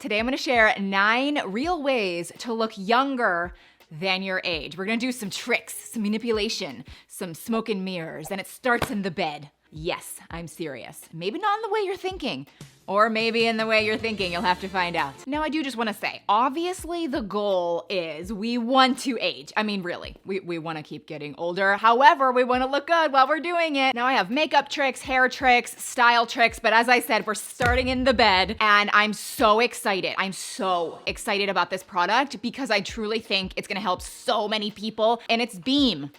Today I'm gonna share 9 real ways to look younger than your age. We're gonna do some tricks, some manipulation, some smoke and mirrors, and it starts in the bed. Yes, I'm serious. Maybe not in the way you're thinking, or maybe in the way you're thinking, you'll have to find out. Now, I do just wanna say, obviously the goal is we want to age. I mean, really, we wanna keep getting older. However, we wanna look good while we're doing it. Now I have makeup tricks, hair tricks, style tricks, but as I said, we're starting in the bed, and I'm so excited. I'm so excited about this product because I truly think it's gonna help so many people, and it's Beam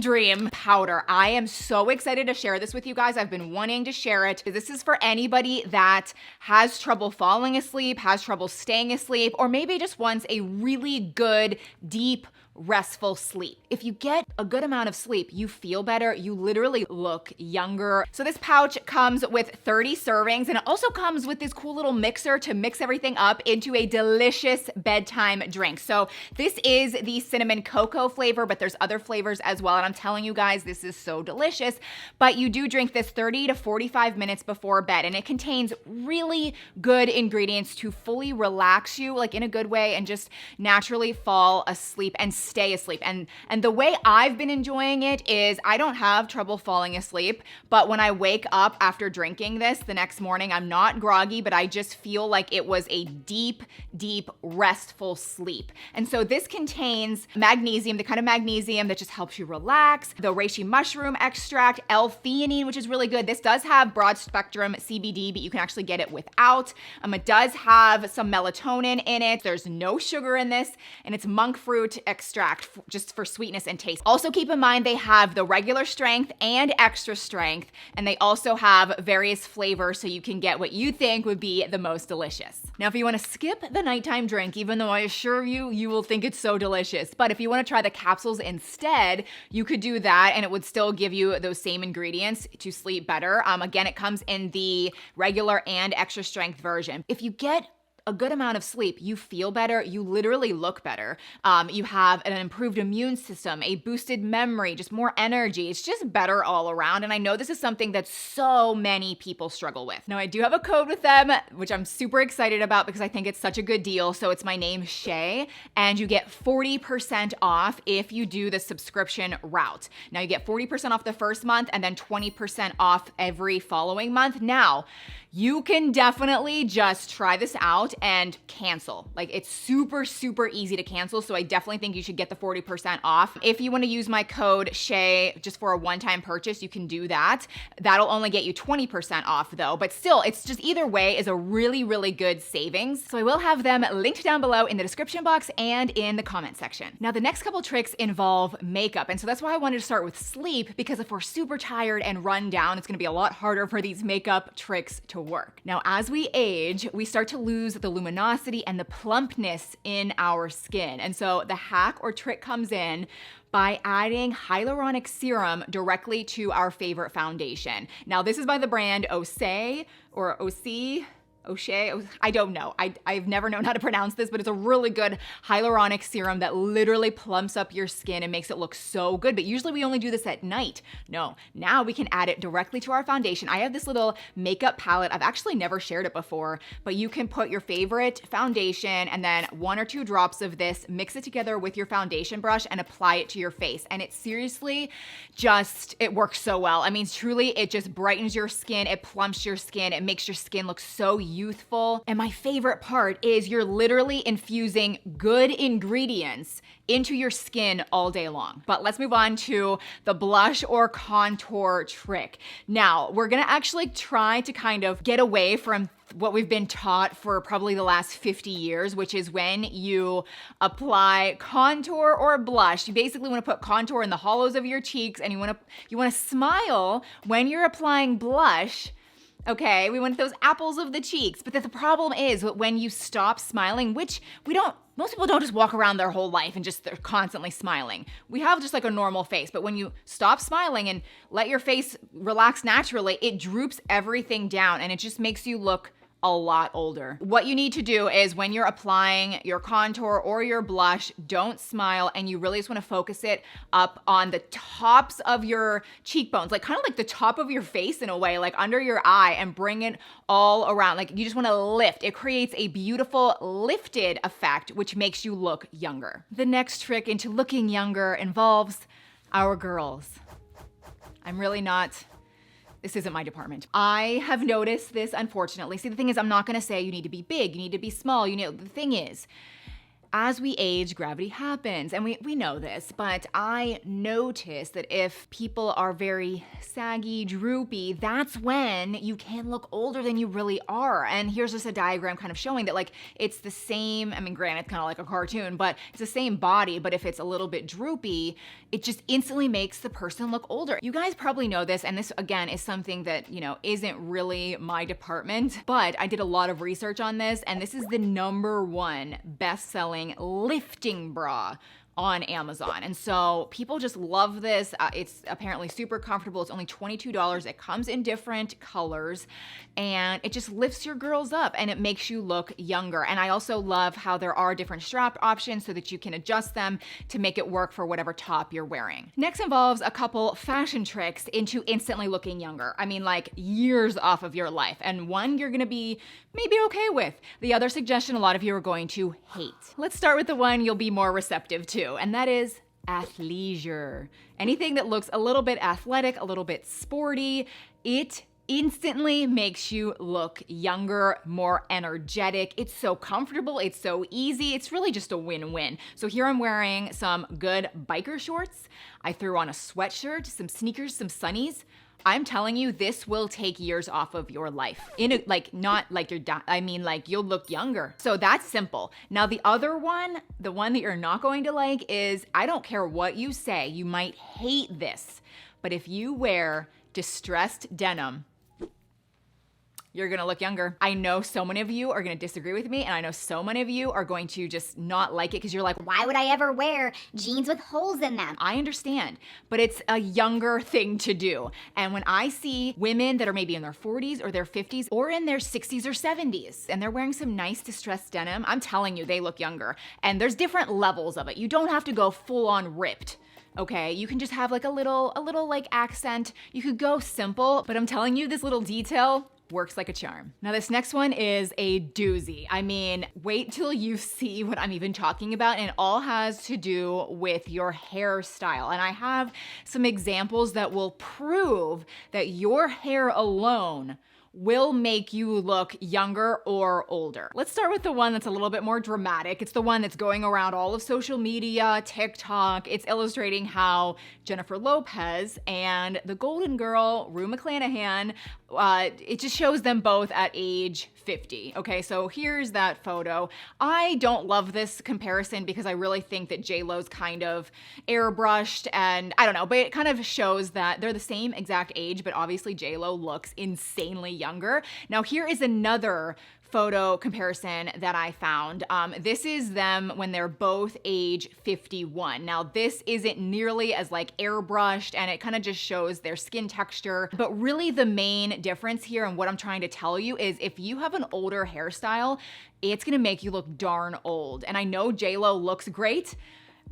Dream powder. I am so excited to share this with you guys. I've been wanting to share it. This is for anybody that has trouble falling asleep, has trouble staying asleep, or maybe just wants a really good, deep, restful sleep. If you get a good amount of sleep, you feel better, you literally look younger. So this pouch comes with 30 servings, and it also comes with this cool little mixer to mix everything up into a delicious bedtime drink. So this is the cinnamon cocoa flavor, but there's other flavors as well, and I'm telling you guys, this is so delicious. But you do drink this 30 to 45 minutes before bed, and it contains really good ingredients to fully relax you, like in a good way, and just naturally fall asleep and stay asleep. And the way I've been enjoying it is I don't have trouble falling asleep, but when I wake up after drinking this the next morning, I'm not groggy, but I just feel like it was a deep, deep, restful sleep. And so this contains magnesium, the kind of magnesium that just helps you relax, the reishi mushroom extract, L-theanine, which is really good. This does have broad spectrum CBD, but you can actually get it without. It does have some melatonin in it. There's no sugar in this, and it's monk fruit extract just for sweetness and taste. Also keep in mind they have the regular strength and extra strength, and they also have various flavors so you can get what you think would be the most delicious. Now, if you want to skip the nighttime drink, even though I assure you, you will think it's so delicious, but if you want to try the capsules instead, you could do that and it would still give you those same ingredients to sleep better. Again, it comes in the regular and extra strength version. If you get a good amount of sleep, you feel better, you literally look better. You have an improved immune system, a boosted memory, just more energy. It's just better all around. And I know this is something that so many people struggle with. Now, I do have a code with them, which I'm super excited about because I think it's such a good deal. So it's my name, Shay, and you get 40% off if you do the subscription route. Now, you get 40% off the first month and then 20% off every following month. Now, you can definitely just try this out and cancel. Like, it's super, super easy to cancel. So I definitely think you should get the 40% off. If you want to use my code Shay just for a one-time purchase, you can do that. That'll only get you 20% off though. But still, it's just either way is a really, really good savings. So I will have them linked down below in the description box and in the comment section. Now, the next couple tricks involve makeup. And so that's why I wanted to start with sleep, because if we're super tired and run down, it's going to be a lot harder for these makeup tricks to work. Now, as we age, we start to lose the luminosity and the plumpness in our skin. And so the hack or trick comes in by adding hyaluronic serum directly to our favorite foundation. Now, this is by the brand Osé or Osé. O'Shea, I don't know. I've never known how to pronounce this, but it's a really good hyaluronic serum that literally plumps up your skin and makes it look so good. But usually we only do this at night. No, now we can add it directly to our foundation. I have this little makeup palette. I've actually never shared it before, but you can put your favorite foundation and then 1 or 2 drops of this, mix it together with your foundation brush and apply it to your face. And it seriously it works so well. I mean, truly, it just brightens your skin. It plumps your skin. It makes your skin look so youthful. And my favorite part is you're literally infusing good ingredients into your skin all day long. But let's move on to the blush or contour trick. Now, we're gonna actually try to kind of get away from what we've been taught for probably the last 50 years, which is when you apply contour or blush, you basically want to put contour in the hollows of your cheeks, and you want to smile when you're applying blush. Okay, we want those apples of the cheeks. But the problem is when you stop smiling, which most people don't just walk around their whole life and they're constantly smiling. We have just like a normal face, but when you stop smiling and let your face relax naturally, it droops everything down and it just makes you look a lot older. What you need to do is when you're applying your contour or your blush, don't smile, and you really just want to focus it up on the tops of your cheekbones, like kind of like the top of your face in a way, like under your eye, and bring it all around. Like you just want to lift. It creates a beautiful lifted effect, which makes you look younger. The next trick into looking younger involves our girls. This isn't my department. I have noticed this, unfortunately. See, the thing is, I'm not gonna say you need to be big, you need to be small. The thing is, as we age, gravity happens, and we know this, but I notice that if people are very saggy, droopy, that's when you can look older than you really are. And here's just a diagram kind of showing that like it's the same, granted, kind of like a cartoon, but it's the same body, but if it's a little bit droopy, it just instantly makes the person look older. You guys probably know this, and this again is something that, isn't really my department, but I did a lot of research on this, and this is the #1 best-selling lifting bra on Amazon. And so people just love this. It's apparently super comfortable. It's only $22. It comes in different colors, and it just lifts your girls up and it makes you look younger. And I also love how there are different strap options so that you can adjust them to make it work for whatever top you're wearing. Next involves a couple fashion tricks into instantly looking younger. Like years off of your life. And one you're gonna be maybe okay with. The other suggestion a lot of you are going to hate. Let's start with the one you'll be more receptive to, and that is athleisure. Anything that looks a little bit athletic, a little bit sporty, it instantly makes you look younger, more energetic. It's so comfortable, it's so easy, it's really just a win-win. So here I'm wearing some good biker shorts. I threw on a sweatshirt, some sneakers, some sunnies. I'm telling you, this will take years off of your life. Not like you'll look younger. So that's simple. Now the other one, the one that you're not going to like is, I don't care what you say, you might hate this, but if you wear distressed denim, you're gonna look younger. I know so many of you are gonna disagree with me, and I know so many of you are going to just not like it because you're like, why would I ever wear jeans with holes in them? I understand, but it's a younger thing to do. And when I see women that are maybe in their 40s or their 50s or in their 60s or 70s, and they're wearing some nice distressed denim, I'm telling you, they look younger. And there's different levels of it. You don't have to go full on ripped. Okay, you can just have like a little like accent. You could go simple, but I'm telling you, this little detail works like a charm. Now this next one is a doozy. Wait till you see what I'm even talking about, and it all has to do with your hairstyle. And I have some examples that will prove that your hair alone will make you look younger or older. Let's start with the one that's a little bit more dramatic. It's the one that's going around all of social media, TikTok. It's illustrating how Jennifer Lopez and the Golden Girl, Rue McClanahan, it just shows them both at age 50. Okay, so here's that photo. I don't love this comparison because I really think that J-Lo's kind of airbrushed, and I don't know, but it kind of shows that they're the same exact age, but obviously J-Lo looks insanely younger. Now here is another photo comparison that I found. This is them when they're both age 51. Now this isn't nearly as like airbrushed, and it kind of just shows their skin texture. But really the main difference here and what I'm trying to tell you is if you have an older hairstyle, it's gonna make you look darn old. And I know J-Lo looks great,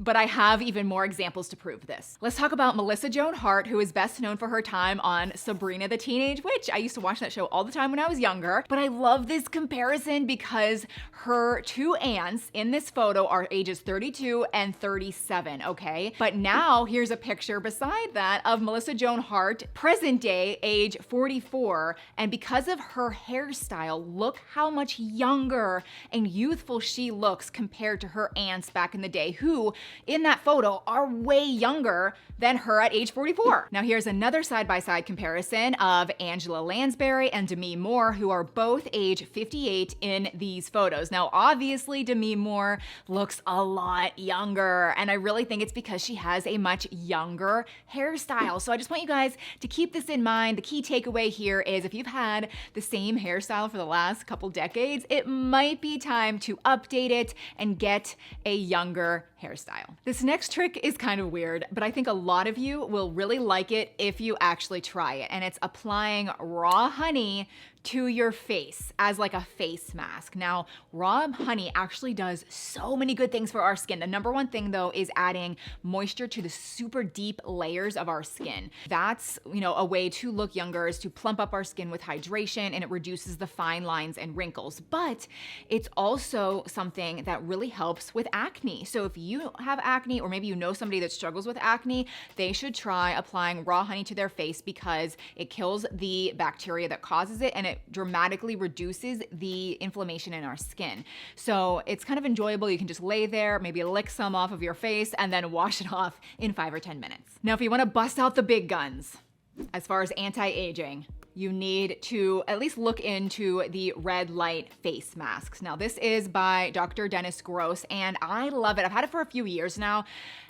but I have even more examples to prove this. Let's talk about Melissa Joan Hart, who is best known for her time on Sabrina the Teenage Witch. I used to watch that show all the time when I was younger, but I love this comparison because her two aunts in this photo are ages 32 and 37, okay? But now here's a picture beside that of Melissa Joan Hart, present day, age 44, and because of her hairstyle, look how much younger and youthful she looks compared to her aunts back in the day, who in that photo are way younger than her at age 44. Now here's another side-by-side comparison of Angela Lansbury and Demi Moore, who are both age 58 in these photos. Now obviously Demi Moore looks a lot younger, and I really think it's because she has a much younger hairstyle. So I just want you guys to keep this in mind. The key takeaway here is if you've had the same hairstyle for the last couple decades, it might be time to update it and get a younger hairstyle. This next trick is kind of weird, but I think a lot of you will really like it if you actually try it, and it's applying raw honey to your face as like a face mask. Now, raw honey actually does so many good things for our skin. The number one thing though is adding moisture to the super deep layers of our skin. That's, a way to look younger, is to plump up our skin with hydration, and it reduces the fine lines and wrinkles. But it's also something that really helps with acne. So if you have acne, or maybe you know somebody that struggles with acne, they should try applying raw honey to their face because it kills the bacteria that causes it, and it dramatically reduces the inflammation in our skin. So it's kind of enjoyable. You can just lay there, maybe lick some off of your face, and then wash it off in 5 or 10 minutes. Now, if you want to bust out the big guns, as far as anti-aging, you need to at least look into the red light face masks. Now, this is by Dr. Dennis Gross, and I love it. I've had it for a few years now,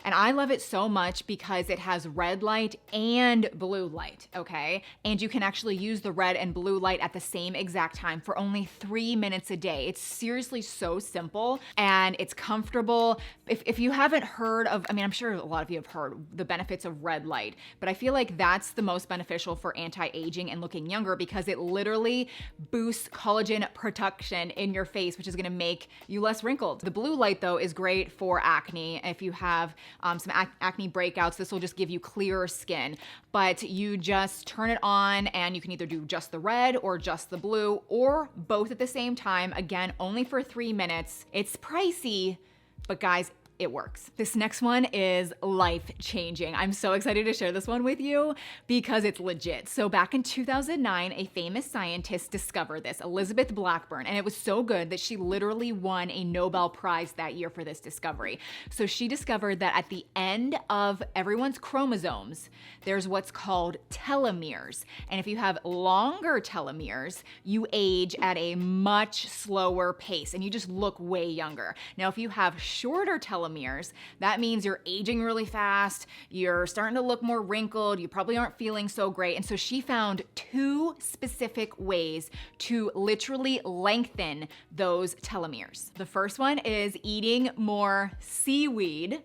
and I love it so much because it has red light and blue light, okay? And you can actually use the red and blue light at the same exact time for only 3 minutes a day. It's seriously so simple, and it's comfortable. If you haven't heard of, I'm sure a lot of you have heard the benefits of red light, but I feel like that's the most beneficial for anti-aging and looking younger because it literally boosts collagen production in your face, which is gonna make you less wrinkled. The blue light though is great for acne. If you have some acne breakouts, this will just give you clearer skin, but you just turn it on and you can either do just the red or just the blue or both at the same time. Again, only for 3 minutes. It's pricey, but guys, it works. This next one is life-changing. I'm so excited to share this one with you because it's legit. So back in 2009, a famous scientist discovered this, Elizabeth Blackburn, and it was so good that she literally won a Nobel Prize that year for this discovery. So she discovered that at the end of everyone's chromosomes, there's what's called telomeres. And if you have longer telomeres, you age at a much slower pace and you just look way younger. Now, if you have shorter telomeres, that means you're aging really fast, you're starting to look more wrinkled, you probably aren't feeling so great. And so she found 2 specific ways to literally lengthen those telomeres. The first one is eating more seaweed.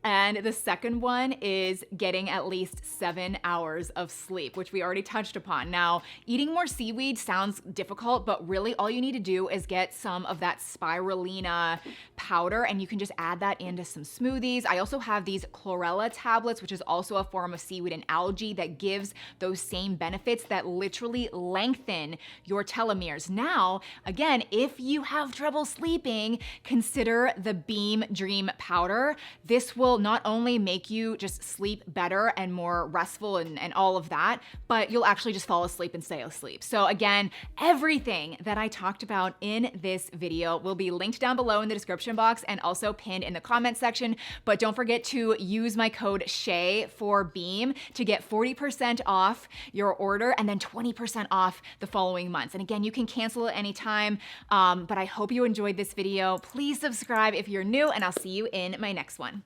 And the second one is getting at least 7 hours of sleep, which we already touched upon. Now, eating more seaweed sounds difficult, but really all you need to do is get some of that spirulina powder, and you can just add that into some smoothies. I also have these chlorella tablets, which is also a form of seaweed and algae that gives those same benefits that literally lengthen your telomeres. Now, again, if you have trouble sleeping, consider the Beam Dream powder. This will not only make you just sleep better and more restful and all of that, but you'll actually just fall asleep and stay asleep. So again, everything that I talked about in this video will be linked down below in the description box and also pinned in the comment section. But don't forget to use my code SHAY for Beam to get 40% off your order and then 20% off the following months. And again, you can cancel at any time, but I hope you enjoyed this video. Please subscribe if you're new, and I'll see you in my next one.